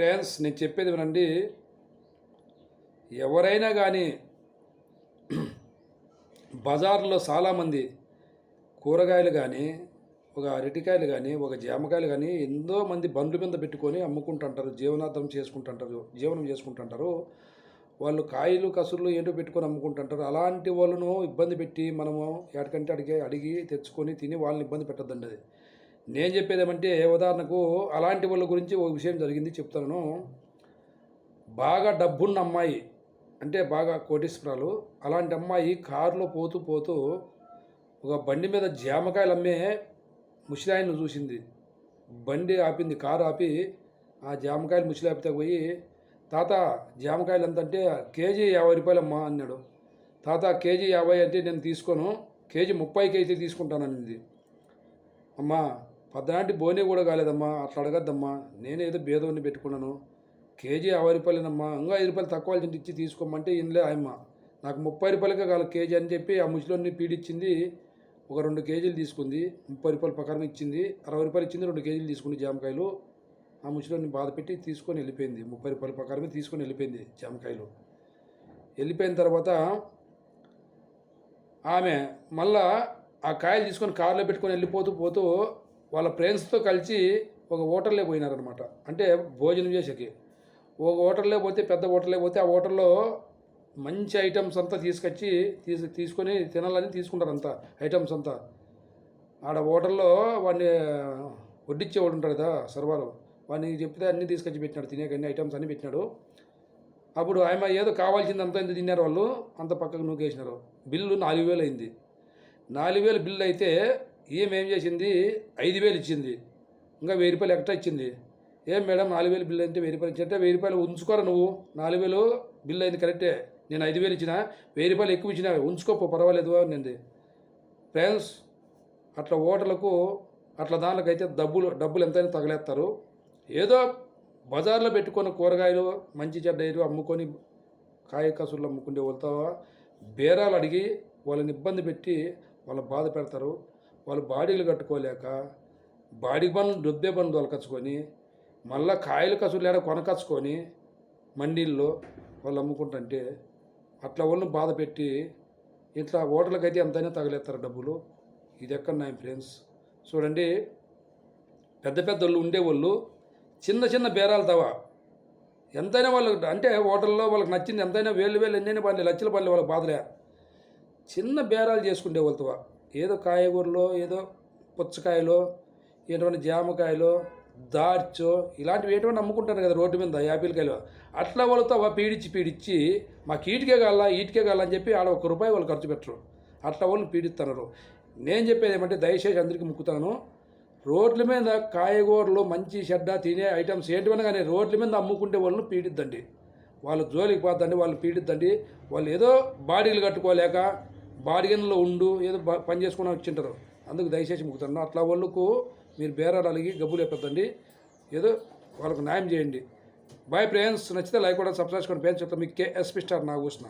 Friends, నేను చెప్పేది వినండి. ఎవరైనా కానీ బజార్లో చాలామంది కూరగాయలు కానీ, ఒక అరటికాయలు కానీ, ఒక జామకాయలు కానీ ఎంతో మంది బండ్ల మీద పెట్టుకొని అమ్ముకుంటుంటారు, జీవనం చేసుకుంటుంటారు. వాళ్ళు కాయలు కసుర్లు ఏంటో పెట్టుకొని అమ్ముకుంటుంటారు. అలాంటి వాళ్ళను ఇబ్బంది పెట్టి మనము ఎక్కడికంటే అడిగి తెచ్చుకొని తిని వాళ్ళని ఇబ్బంది పెట్టద్దండి. అది నేను చెప్పేది ఏమంటే, ఉదాహరణకు అలాంటి వాళ్ళ గురించి ఒక విషయం జరిగింది చెప్తాను. బాగా డబ్బున్న అమ్మాయి, అంటే బాగా కోటీశ్వరాలు, అలాంటి అమ్మాయి కారులో పోతూ పోతూ ఒక బండి మీద జామకాయలు అమ్మే ముసలాయన్ని చూసింది. బండి ఆపింది, కారు ఆపి ఆ జామకాయలు ముసలాపితే పోయి, తాత జామకాయలు ఎంత అంటే కేజీ 50 రూపాయలమ్మా అన్నాడు. తాత కేజీ 50 అంటే నేను తీసుకోను, కేజీ 30కి అయితే తీసుకుంటాననింది. అమ్మా పద్దనాటి బోనీ కూడా కాలేదమ్మా, అట్లా అడగద్దమ్మా, నేనేదో భేదవన్ని పెట్టుకున్నాను, కేజీ 50 రూపాయలేనమ్మా, ఇంకా 5 రూపాయలు తక్కువ ఇచ్చి తీసుకోమంటే ఇన్లే ఆయమ్మ. నాకు 30 రూపాయలకే కాదు కేజీ అని చెప్పి ఆ ముసలోని పీడిచ్చింది. ఒక 2 కేజీలు తీసుకుంది, 30 రూపాయల ప్రకారం ఇచ్చింది. 60 రూపాయలు ఇచ్చింది, 2 కేజీలు తీసుకుంది జామకాయలు. ఆ ముసలోని బాధ పెట్టి తీసుకొని వెళ్ళిపోయింది. 30 రూపాయల ప్రకారమే తీసుకొని వెళ్ళిపోయింది జామకాయలు. వెళ్ళిపోయిన తర్వాత ఆమె మళ్ళా ఆ కాయలు తీసుకొని కారులో పెట్టుకొని వెళ్ళిపోతూ వాళ్ళ ఫ్రెండ్స్తో కలిసి ఒక హోటల్లో పోయినారనమాట. అంటే భోజనం చేసేకి ఒక హోటల్లో పోతే, పెద్ద హోటల్లో పోతే, ఆ హోటల్లో మంచి ఐటమ్స్ అంతా తీసుకొని తినాలని తీసుకుంటారు. అంతా ఐటమ్స్ అంతా ఆడ హోటల్లో వాడిని వడ్డిచ్చేవాడు ఉంటాడు కదా సర్వారు, వాడిని చెప్తే అన్నీ తీసుకొచ్చి పెట్టినాడు, తినేక అన్ని ఐటమ్స్ అన్నీ పెట్టినాడు. అప్పుడు ఆమె ఏదో కావాల్సింది అంతా ఎంత తిన్నారు వాళ్ళు, అంత పక్కకు నూకేసినారు. బిల్లు 4000 అయింది. 4000 బిల్లు అయితే ఏం చేసింది, 5000 ఇచ్చింది, ఇంకా 1000 రూపాయలు ఎక్స్ట్రా ఇచ్చింది. ఏం మేడం 4000 బిల్లు అంటే 1000 రూపాయలు ఇచ్చింటే, 1000 రూపాయలు ఉంచుకోరా నువ్వు, 4000 బిల్లు అయింది కరెక్టే, నేను 5000 ఇచ్చిన, 1000 రూపాయలు ఎక్కువ ఇచ్చిన, ఉంచుకోపో పర్వాలేదు అనింది. ఫ్రెండ్స్, అట్లా హోటళ్ళకు అట్లా దానికైతే డబ్బులు ఎంతైనా తగలేస్తారు. ఏదో బజార్లో పెట్టుకున్న కూరగాయలు మంచి చెడ్డ అమ్ముకొని కాయ కసుర్లు అమ్ముకుంటే వాళ్ళతో బేరాలు అడిగి వాళ్ళని ఇబ్బంది పెట్టి వాళ్ళు బాధ పెడతారు. వాళ్ళు బాడీలు కట్టుకోలేక బాడీ బండ్లు డొబ్బే బండ్లు తొలకచ్చుకొని మళ్ళీ కాయలు కసుర్లు ఏడ కొనకచ్చుకొని మండీల్లో వాళ్ళు అమ్ముకుంటుంటే అట్లా వాళ్ళని బాధ పెట్టి ఇట్లా హోటళ్ళకి అయితే ఎంతైనా తగలేస్తారు డబ్బులు. ఇది ఎక్కడ నా ఫ్రెండ్స్ చూడండి. పెద్ద వాళ్ళు ఉండేవాళ్ళు చిన్న బేరాలు తవా ఎంతైనా వాళ్ళు, అంటే హోటల్లో వాళ్ళకి నచ్చింది ఎంతైనా వేలు ఎన్నైనా పనులు, లక్షల పనులు వాళ్ళకి బాధలే. చిన్న బేరాలు చేసుకుంటే వాళ్ళతో ఏదో కాయగూరలో, ఏదో పుచ్చకాయలో, ఎటువంటి జామకాయలో, దార్చో ఇలాంటివి ఎటువంటి అమ్ముకుంటారు కదా రోడ్డు మీద, యాపిల్కాయలు. అట్లా వాళ్ళతో పీడించి మాకు ఈటికే కావాలని చెప్పి ఆడ 1 రూపాయి వాళ్ళు ఖర్చు పెట్టరు. అట్లా వాళ్ళు పీడిస్తున్నారు. నేను చెప్పేది ఏమంటే, దయచేసి అందరికీ ముక్కుతాను, రోడ్ల మీద కాయగూరలు మంచి చెడ్డ తినే ఐటమ్స్ ఏంటివన్నా కానీ రోడ్ల మీద అమ్ముకుంటే వాళ్ళని పీడిద్దండి. వాళ్ళు జోలికి పోద్దండి, వాళ్ళు పీడిద్దండి. వాళ్ళు ఏదో బాడీలు కట్టుకోలేక బాడిగన్లో ఏదో పని చేసుకుని వచ్చింటారు. అందుకు దయచేసి ముక్కుతాను. అట్లా వాళ్ళకు మీరు బేరాలు అలిగి గబ్బులు చెప్పొద్దండి. ఏదో వాళ్ళకు న్యాయం చేయండి. బాయ్ ఫ్రెండ్స్, నచ్చితే లైక్ కూడా సబ్స్క్రైబ్ చేసుకోండి. ఫ్రెండ్స్ చెప్తాను మీకు KSP స్టార్ నాగభూషణ.